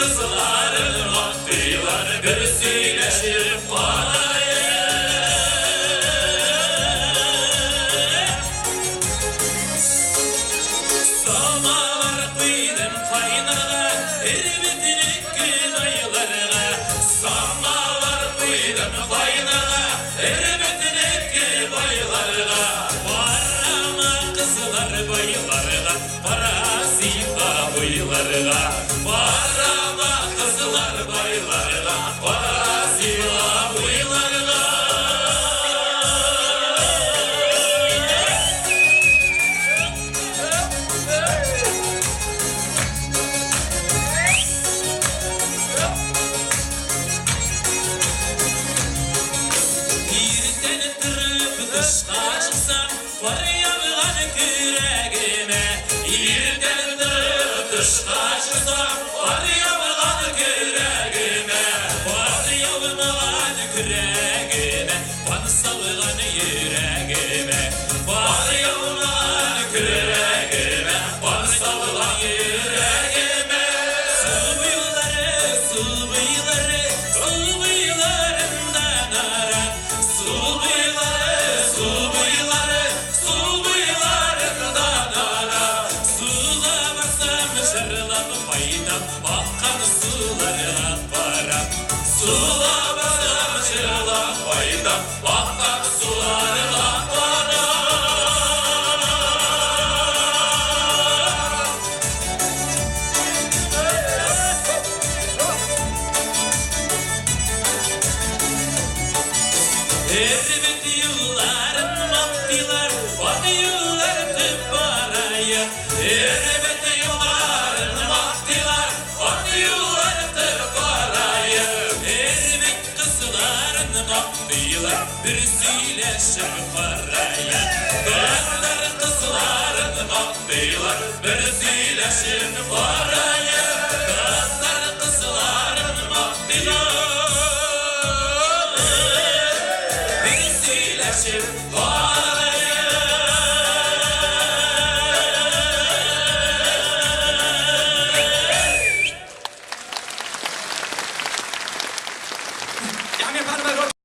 kızların vaktiler bir sileşir parayı. Samalar kıydım kaynana erbetinik gün aylarına. Samalar kıydım kaynana erbetinik gün aylarına. Var ama kızlar baylarına, parasıyla baylarına. Var ama kızlar baylarına, parasıyla baylarına. Yerden tırıp kışta çıksam var yağan küreğime. Yerden tırıp kışta çıksam var yağan küreğime. Var yağan küreğime, var salgan yüreğime. Var yağan küreğime, var salgan yüreğime. Su buyuları, su buyuları, su buyularından arar. Su buyuları, su buyuları, su buyularından arar. Suğa baksam şırlap faydam, bakan sularına para. Suğa baksam şırlap faydam, bakan sularına para. Erbet yılların vaktiler, vaktiler tüp paraya. Erbet yılların vaktiler, vaktiler tüp paraya. Erbet kızların vaktiler, birisiyle şık paraya. Kızlar kızların vaktiler, birisiyle şık paraya. Kızlar kızların vaktiler, birisiyle şık paraya.